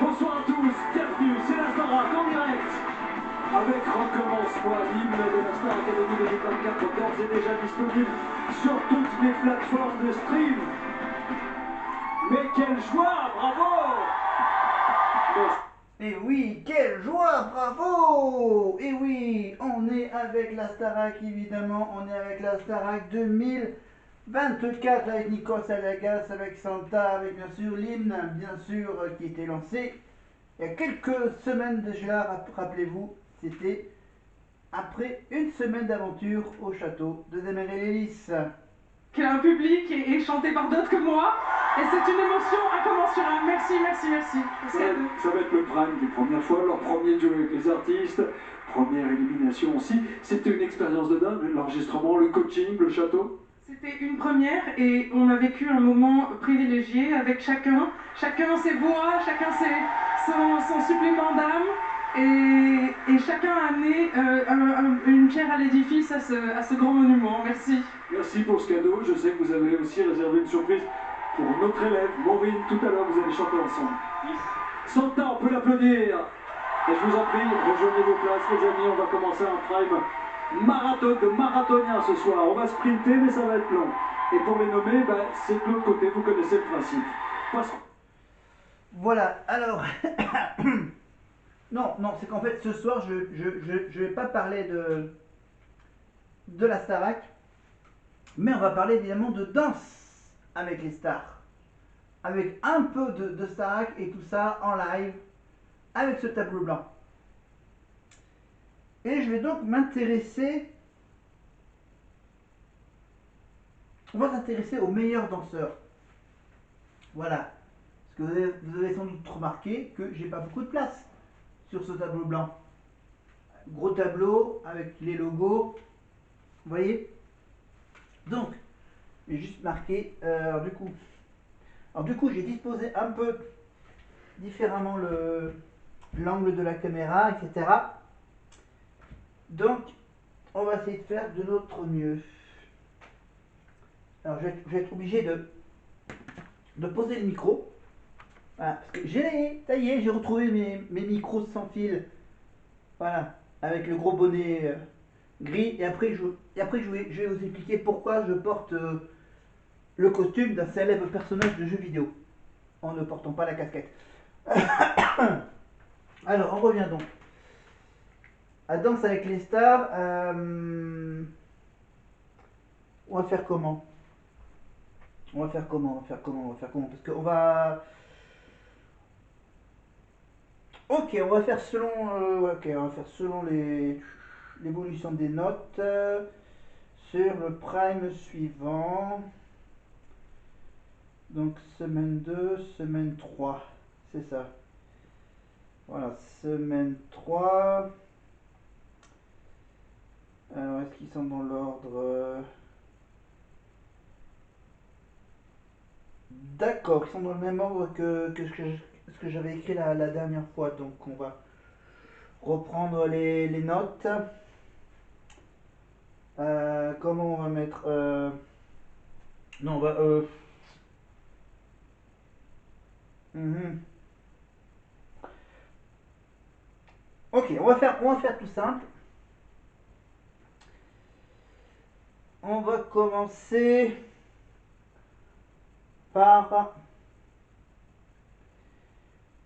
Bonsoir à tous, bienvenue, c'est la Starac en direct. Avec Recommence-moi, l'hymne de la Star Academy 2024, d'ores et déjà disponible sur toutes les plateformes de stream. Mais quelle joie, bravo! Et oui, quelle joie, bravo! Et oui, on est avec la Starac évidemment, on est avec la Starac 2024 avec Nikos Aliagas, avec Santa, avec bien sûr l'hymne, bien sûr, qui était lancé il y a quelques semaines déjà, rappelez-vous, c'était après une semaine d'aventure au château de Demerel-Ellis. Qui a un public et chanté par d'autres que moi. Et c'est une émotion incommensurable. Merci, merci, merci. Ça va être le prime des premières fois, leur premier jeu avec les artistes, première élimination aussi. C'était une expérience de dingue, l'enregistrement, le coaching, le château. C'était une première et on a vécu un moment privilégié avec chacun ses voix, chacun son supplément d'âme. Et chacun a amené une pierre à l'édifice à ce grand monument. Merci. Merci pour ce cadeau. Je sais que vous avez aussi réservé une surprise pour notre élève, Maureen. Tout à l'heure, vous allez chanter ensemble. Santa, on peut l'applaudir. Et je vous en prie, rejoignez vos places, les amis. On va commencer un prime marathonien ce soir. On va sprinter, mais ça va être long. Et pour les nommer, c'est de l'autre côté. Vous connaissez le principe. Passons. Voilà, alors... Non, c'est qu'en fait, ce soir, je vais pas parler de la Starac, mais on va parler évidemment de danse avec les stars. Avec un peu de Starac et tout ça en live, avec ce tableau blanc. Et je vais donc m'intéresser... On va s'intéresser aux meilleurs danseurs. Voilà. Parce que vous avez sans doute remarqué que j'ai pas beaucoup de place sur ce tableau blanc. Gros tableau avec les logos. Vous voyez? Donc, j'ai juste marqué. Alors du coup, j'ai disposé un peu différemment l'angle de la caméra, etc. Donc, on va essayer de faire de notre mieux. Alors, je vais être obligé de poser le micro. Voilà, parce que ça y est, j'ai retrouvé mes micros sans fil. Voilà, avec le gros bonnet gris. Et après, je vais vous expliquer pourquoi je porte le costume d'un célèbre personnage de jeu vidéo, en ne portant pas la casquette. Alors, on revient donc à Danse avec les stars. On va faire comment? Parce qu'on va... Ok, on va faire selon l'évolution des notes sur le prime suivant. Donc semaine 2, semaine 3, c'est ça. Voilà, semaine 3. Alors, est-ce qu'ils sont dans l'ordre? D'accord, ils sont dans le même ordre que ce que j'avais écrit la dernière fois. Donc on va reprendre les notes. Comment on va mettre Non, on va... Ok, on va faire tout simple. On va commencer par...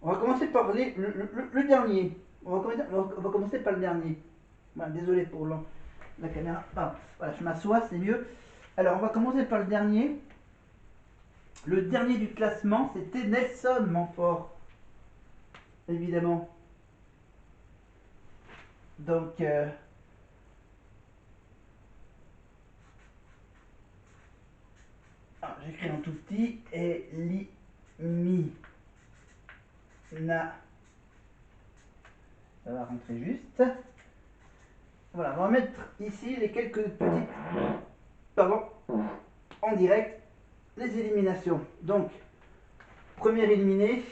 le dernier. On va commencer par le dernier. Voilà, désolé pour la caméra. Ah, voilà, je m'assois, c'est mieux. Alors, on va commencer par le dernier. Le dernier du classement, c'était Nelson Montfort. Évidemment. Donc, j'écris en tout petit. Ça va rentrer juste. Voilà, on va mettre ici les quelques petites... Pardon. En direct. Les éliminations. Donc, première éliminée.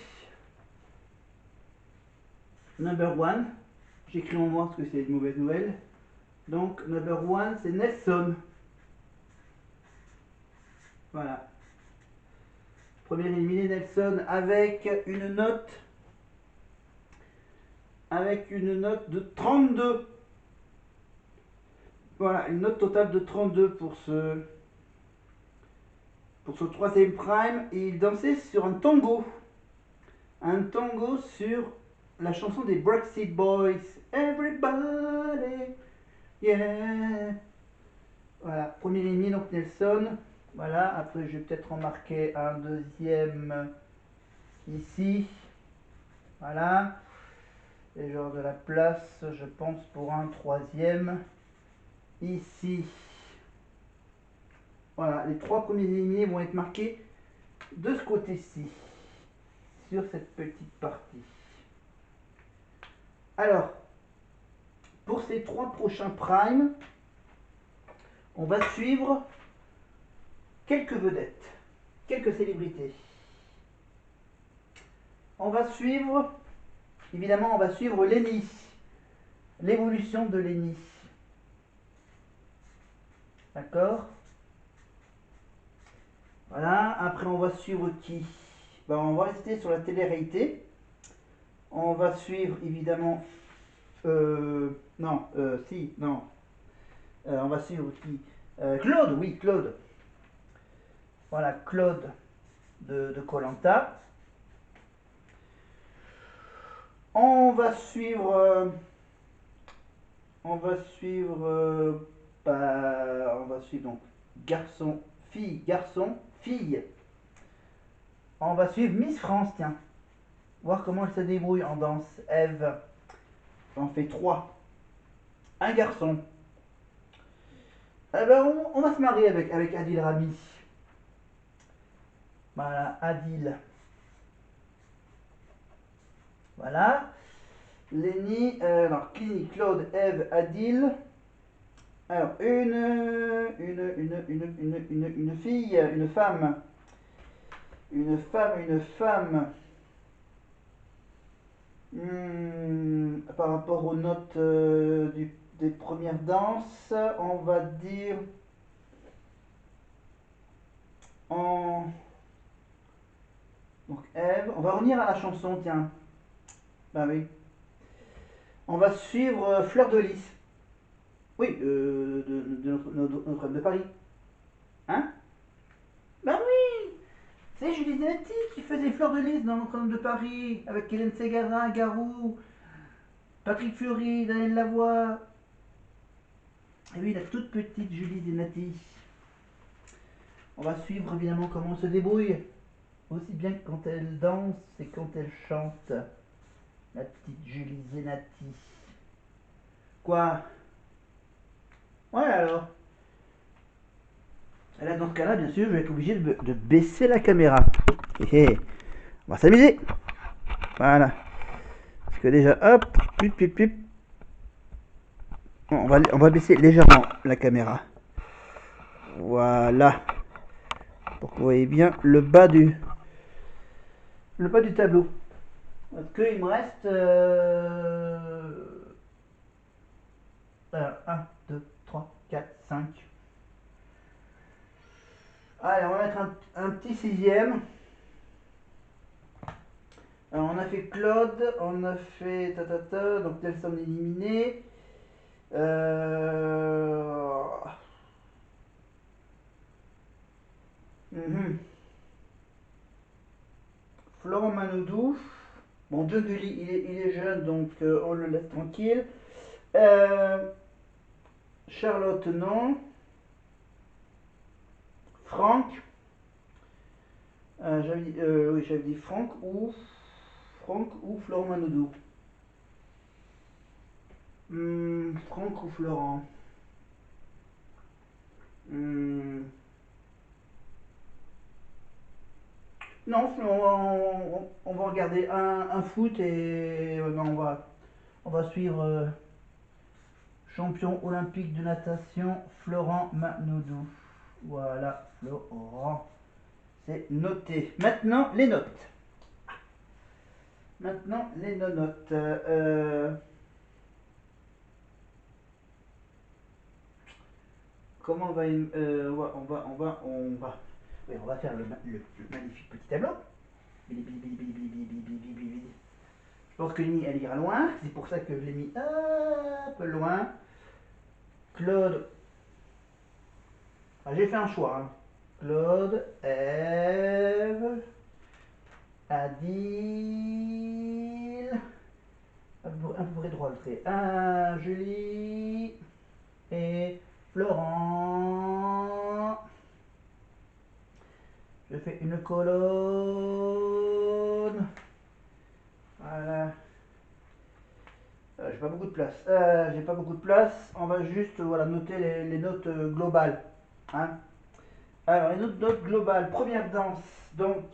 Number one. J'écris en noir parce que c'est une mauvaise nouvelle. Donc, number one, c'est Nelson. Voilà. Première éliminée, Nelson, avec une note avec une note de 32. Voilà, une note totale de 32 pour ce troisième prime. Et il dansait sur un tango. Un tango sur la chanson des Backstreet Boys. Everybody, yeah. Voilà, premier ennemi, donc Nelson. Voilà, après je vais peut-être en marquer un deuxième ici. Voilà. Et genre de la place, je pense, pour un troisième ici. Voilà, les trois premiers éliminés vont être marqués de ce côté-ci, sur cette petite partie. Alors, pour ces trois prochains primes, on va suivre quelques vedettes, quelques célébrités. On va suivre, évidemment, on va suivre Lenny, l'évolution de Lenny. D'accord? Voilà, après on va suivre qui? Ben, on va rester sur la télé-réalité. On va suivre évidemment. Non, si, non. On va suivre qui? Claude, oui, Claude. Voilà, Claude de koh. On va suivre. On va suivre. On va suivre donc garçon, fille. On va suivre Miss France, tiens. Voir comment elle se débrouille en danse. Eve. J'en fais 3. Un garçon. Eh ben, on va se marier avec Adil Rami. Voilà, Adil. Voilà. Lenny, alors Clini, Claude, Eve, Adil. Alors, une fille, une femme. Une femme. Par rapport aux notes des premières danses, on va dire donc Eve, on va revenir à la chanson, tiens. Bah oui. On va suivre Fleur de Lys. Oui, de Notre-Dame de Paris. Hein? Bah oui! C'est Julie Zenati qui faisait Fleur de Lys dans Notre-Dame de Paris, avec Hélène Ségara, Garou, Patrick Fiori, Daniel Lavoie. Et oui, la toute petite Julie Zenati. On va suivre évidemment comment elle se débrouille. Aussi bien que quand elle danse et quand elle chante. La petite Julie Zenati. Quoi? Ouais alors. Et là dans ce cas-là, bien sûr, je vais être obligé de baisser la caméra. On va s'amuser. Voilà. Parce que déjà, hop, pip. On va baisser légèrement la caméra. Voilà. Pour que vous voyez bien le bas du tableau. Parce qu'il me reste 1, 2, 3, 4, 5. Allez, on va mettre un petit sixième. Alors, on a fait Claude, on a fait donc Nelson éliminé. Florent Manodou. Bon, John Gulli, il est jeune, donc on le laisse tranquille. Charlotte, non. Franck. J'avais dit Franck ou Florent Manodou. Franck ou Florent. Non, on va regarder un foot et on va suivre champion olympique de natation Florent Manodou. Voilà, Florent. C'est noté. Maintenant, les notes. Notes. Comment on va, oui, on va faire le magnifique petit tableau. Je pense que Lenny, elle ira loin. C'est pour ça que je l'ai mis un peu loin. Claude. Ah, j'ai fait un choix. Hein. Claude, Ève, Adil. Un peu près droit le trait. Julie et Florent. Je fais une colonne. Voilà. J'ai pas beaucoup de place. On va juste voilà, noter les notes globales. Hein. Alors, les notes globales. Première danse. Donc,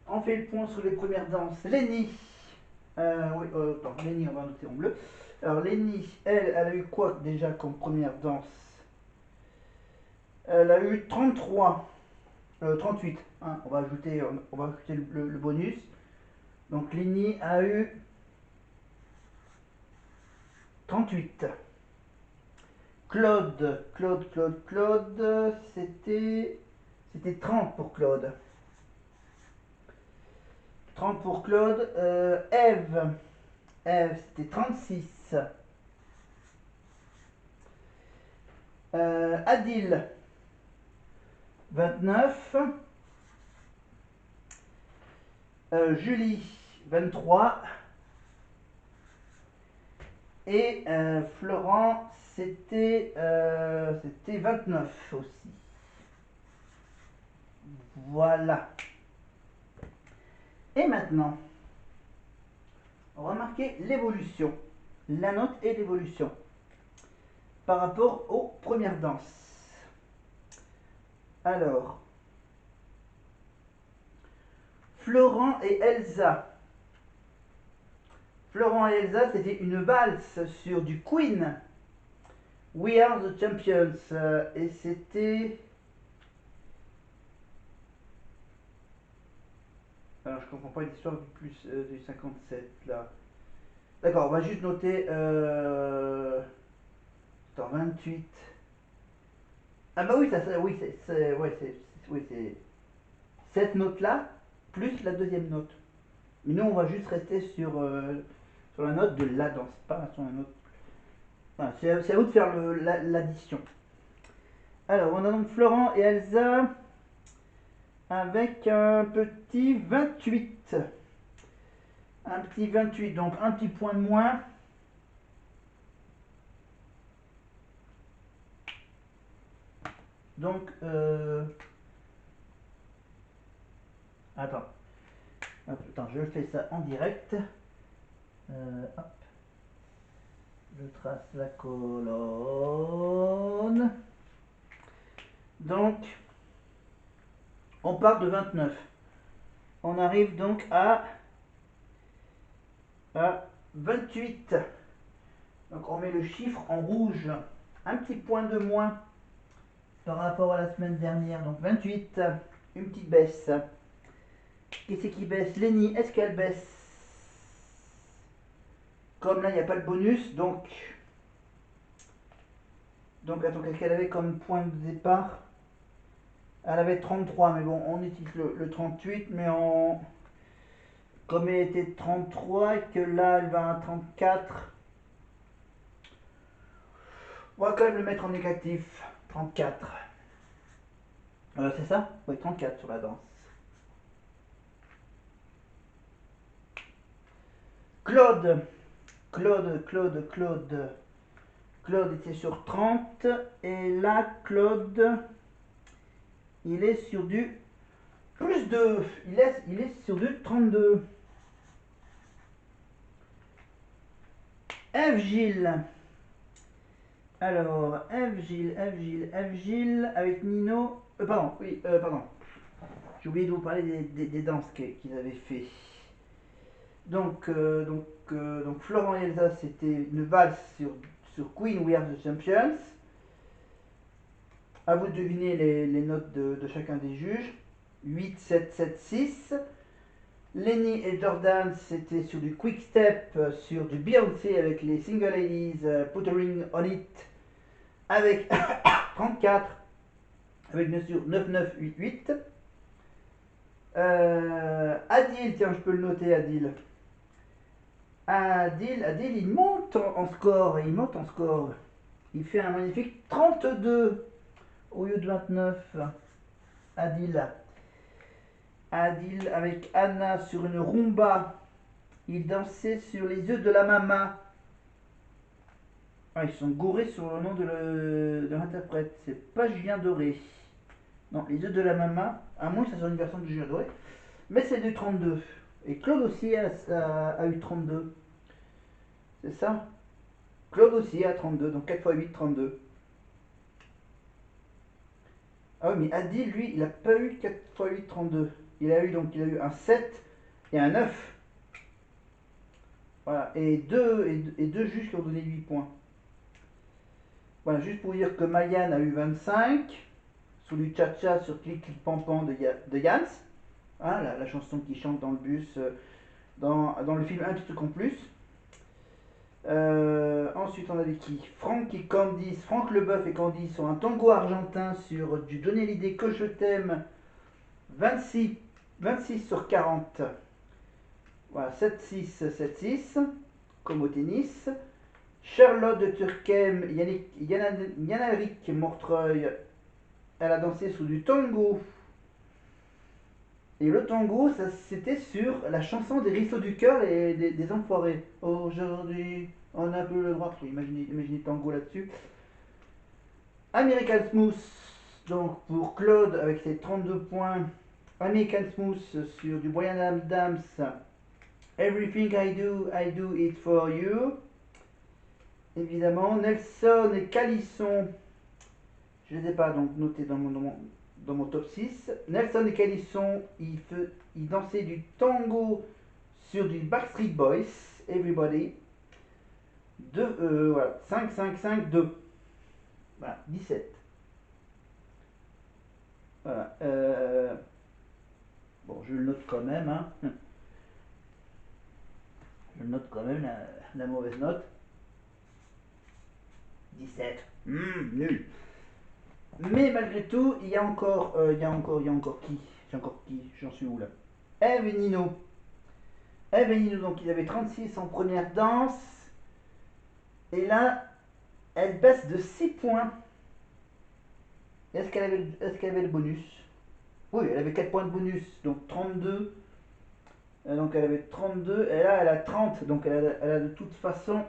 on fait le point sur les premières danses. Lenny. Oui, attends, Lenny, on va noter en bleu. Alors, Lenny, elle a eu quoi déjà comme première danse? Elle a eu 33. 38. Hein, on va ajouter le bonus. Donc, Lenny a eu 38. Claude, c'était 30 pour Claude. 30 pour Claude. Ève, c'était 36. Adil, 29. Julie, 23. Et Florent, c'était 29 aussi. Voilà. Et maintenant, on va marquer l'évolution. La note et l'évolution. Par rapport aux premières danses. Alors, Florent et Elsa. Florent et Elsa, c'était une valse sur du Queen. We Are the Champions. Et c'était... Alors, je comprends pas l'histoire du plus du 57 là. D'accord, on va juste noter. Attends, 28. Ah bah oui, oui, c'est cette note-là, plus la deuxième note. Mais nous, on va juste rester sur la note de la danse, pas sur la note. Voilà, c'est à vous de faire l'addition. Alors, on a donc Florent et Elsa avec un petit 28. Un petit 28, donc un petit point de moins. Donc, attends. Attends, je fais ça en direct. Hop. Je trace la colonne. Donc, on part de 29. On arrive donc à 28. Donc, on met le chiffre en rouge. Un petit point de moins par rapport à la semaine dernière. Donc, 28. Une petite baisse. Qui c'est qui baisse? Lenny, est-ce qu'elle baisse? Comme là, il n'y a pas de bonus, donc attends, qu'est-ce qu'elle avait comme point de départ? Elle avait 33, mais bon, on utilise le 38, mais comme elle était 33 et que là, elle va à 34, on va quand même le mettre en négatif. 34. C'est ça? Oui, 34 sur la danse. Claude était sur 30 et là Claude il est sur du plus 2. Il est sur du 32. Ève Gilles. Alors, Ève Gilles avec Nino. Pardon. J'ai oublié de vous parler des danses qu'ils avaient fait. Donc Florent et Elsa, c'était une valse sur Queen We Are the Champions. À vous de deviner les notes de chacun des juges. 8, 7, 7, 6. Lenny et Jordan, c'était sur du Quick Step, sur du Beyoncé avec les Single Ladies, Put a Ring on It, avec 34, avec bien sûr 9, 9, 8, 8. Adil, tiens, je peux le noter, Adil. Adil, il monte en score. Il monte en score. Il fait un magnifique 32 au lieu de 29. Adil. Adil avec Anna sur une rumba. Il dansait sur les yeux de la maman. Ah, ils sont gourés sur le nom de l'interprète. C'est pas Julien Doré. Non, les yeux de la maman. À moins que ça soit une version de Julien Doré. Mais c'est du 32. Et Claude aussi a eu 32. C'est ça? Claude aussi a 32. Donc 4 x 8, 32. Ah oui, mais Adil, lui, il n'a pas eu 4 x 8, 32. Il a eu un 7 et un 9. Voilà. Et deux juges qui ont donné 8 points. Voilà, juste pour dire que Mayan a eu 25 sur du cha-cha sur Clic Clic Pan Pan de Jans. Hein, la chanson qui chante dans le bus, dans le film Un petit truc en plus. Ensuite, on avait qui? Franck et Candice, Franck Leboeuf et Candice sur un tango argentin sur du Donner l'idée que je t'aime. 26 sur 40. Voilà, 7-6, 7-6, comme au tennis. Charlotte de Turckheim, Yannick Mortreuil, elle a dansé sous du tango. Et le tango, ça c'était sur la chanson des Risseaux du Cœur et des Enfoirés. Aujourd'hui, on a peu le droit. Imaginez le tango là-dessus. American Smooth, donc pour Claude avec ses 32 points. American Smooth sur du Bryan Adams. Everything I do it for you. Évidemment, Nelson et Calisson, je ne les ai pas donc notés dans mon top 6. Nelson et Calisson, ils dansaient du tango sur du Backstreet Boys, Everybody. Voilà, 5, 5, 5, 2. Voilà, 17. Voilà. Bon, je le note quand même. Hein. Je note quand même la mauvaise note. 17. Nul. Mais malgré tout, il y a encore qui? J'en suis où là? Eve et Nino. Eve et Nino, donc ils avaient 36 en première danse. Et là, elle baisse de 6 points. Est-ce qu'elle avait le bonus? Oui, elle avait 4 points de bonus, donc 32. Donc elle avait 32, et là elle a 30, donc elle a de toute façon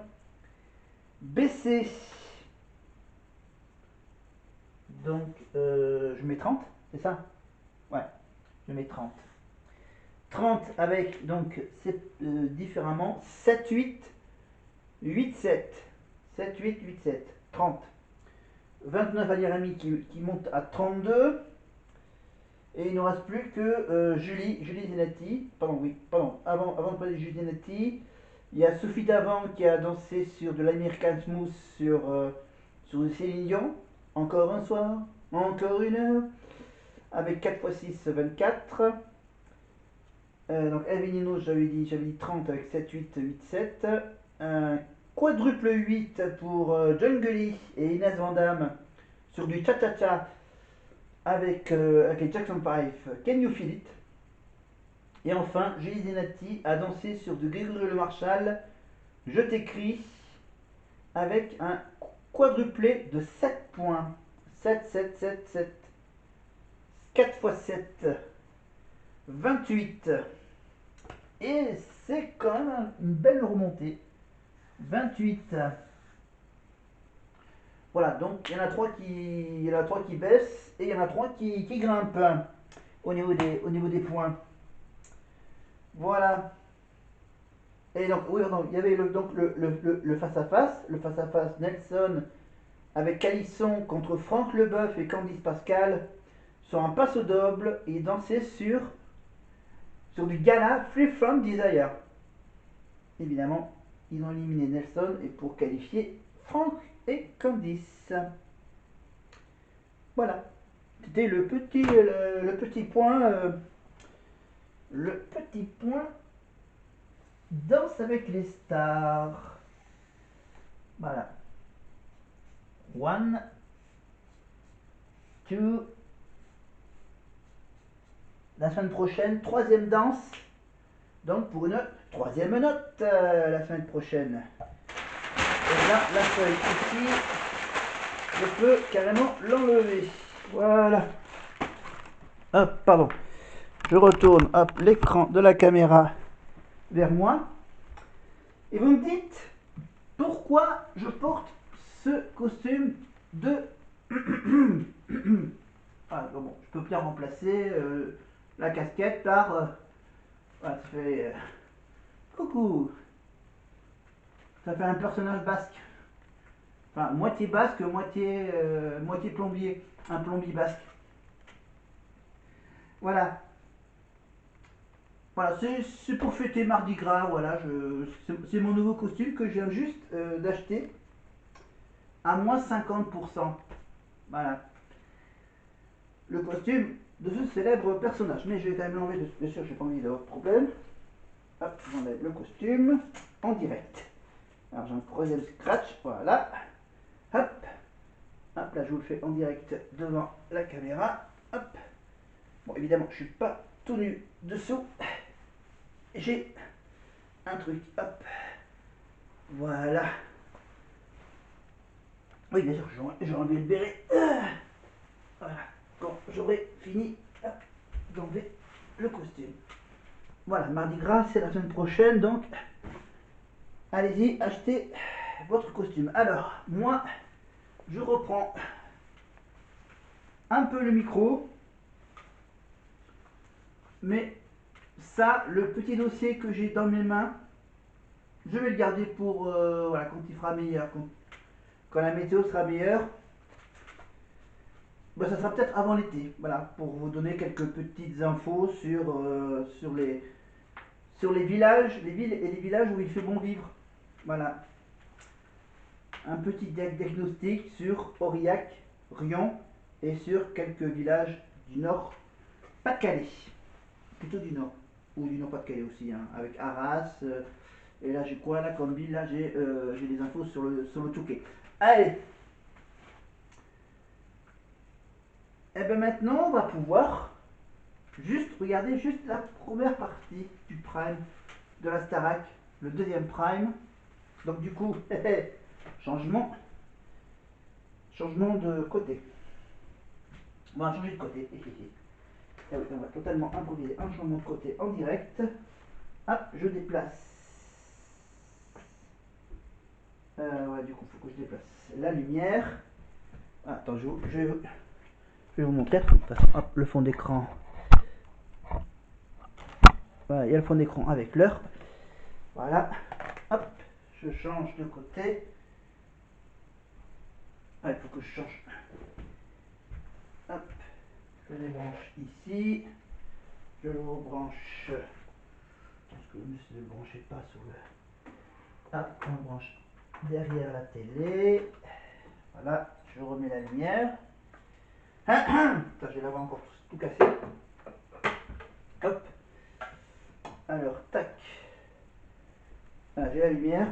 baissé. Donc je mets 30, c'est ça? Ouais, je mets 30. 30 avec, donc c'est différemment, 7, 8, 8, 7. 7, 8, 8, 7. 30. 29 à Jérémy qui monte à 32. Et il ne nous reste plus que Julie Zenati. Avant de parler de Julie Zenati, il y a Sophie Davant qui a dansé sur de l'American Smooth sur du Céline Dion. Encore un soir, encore une heure, avec 4 x 6, 24. Donc Elvinino, j'avais dit 30 avec 7, 8, 8, 7. Quadruple 8 pour John Gully et Inès Vandamme sur du cha-cha-cha avec les Jackson 5, Can You Feel It? Et enfin, Julie Zenati a dansé sur du Grégory Le Marchal, Je t'écris, avec un quadruplé de 7 points. 7, 7, 7, 7. 4 x 7, 28. Et c'est quand même une belle remontée. 28. Voilà, donc il y en a 3 qui baissent et il y en a 3 qui grimpent au niveau des points. Voilà. Et donc, oui, non, il y avait le face-à-face. Le face-à-face Nelson avec Calisson contre Franck Leboeuf et Candice Pascal sur un passo double et dansaient sur du gala Free From Desire. Évidemment, ils ont éliminé Nelson et pour qualifier Franck et Candice. Voilà. C'était le petit point. Le petit point danse avec les stars. Voilà. 1, 2. La semaine prochaine, troisième danse donc pour une troisième note la semaine prochaine. Et là, la feuille ici, je peux carrément l'enlever. Voilà. Hop, pardon. Je retourne l'écran de la caméra vers moi. Et vous me dites pourquoi je porte ce costume de... Ah, bon, je peux bien remplacer la casquette par... voilà, ça fait... coucou. Ça fait un personnage basque. Enfin, moitié basque, moitié plombier. Un plombier basque. Voilà. Voilà, c'est pour fêter Mardi Gras. Voilà, c'est mon nouveau costume que je viens juste d'acheter à moins 50%. Voilà. Le costume de ce célèbre personnage. Mais je vais quand même l'enlever, bien sûr, j'ai pas envie d'avoir de problème. Hop, j'enlève le costume en direct. Alors j'ai un troisième scratch, voilà. Hop, hop, là je vous le fais en direct devant la caméra. Hop. Bon, évidemment, je suis pas tout nu dessous. J'ai un truc, hop. Voilà. Oui, bien sûr, j'ai enlevé le béret. Voilà, quand j'aurai fini d'enlever le costume. Voilà, Mardi Gras, c'est la semaine prochaine, donc allez-y, achetez votre costume. Alors, moi, je reprends un peu le micro, mais ça, le petit dossier que j'ai dans mes mains, je vais le garder pour voilà, quand il fera meilleur, quand la météo sera meilleure. Ben, ça sera peut-être avant l'été, voilà, pour vous donner quelques petites infos sur les villages, les villes et les villages où il fait bon vivre. Voilà. Un petit diagnostic sur Aurillac, Rion et sur quelques villages du nord Pas-de-Calais. Plutôt du nord. Ou du nord Pas-de-Calais aussi, hein, avec Arras. Et là j'ai quoi là comme ville? Là j'ai des infos sur le Touquet. Allez. Et bien maintenant on va pouvoir juste regarder juste la première partie du prime de la Starac, le deuxième prime. Donc du coup, changement de côté. On va changer de côté. Et oui, on va totalement improviser un changement de côté en direct. Hop, je déplace. Ouais, du coup, il faut que je déplace la lumière. Attends, je vais vous montrer. Hop, le fond d'écran. Voilà, il y a le fond d'écran avec l'heure. Voilà. Hop, je change de côté. Ah, il faut que je change. Hop, je les branche ici. Je le rebranche. Parce que le mieux c'est de le brancher pas sur le. Ah, on le branche derrière la télé. Voilà, je remets la lumière. Ça, je vais l'avoir encore tout cassé. Hop. Alors, tac. Voilà, j'ai la lumière.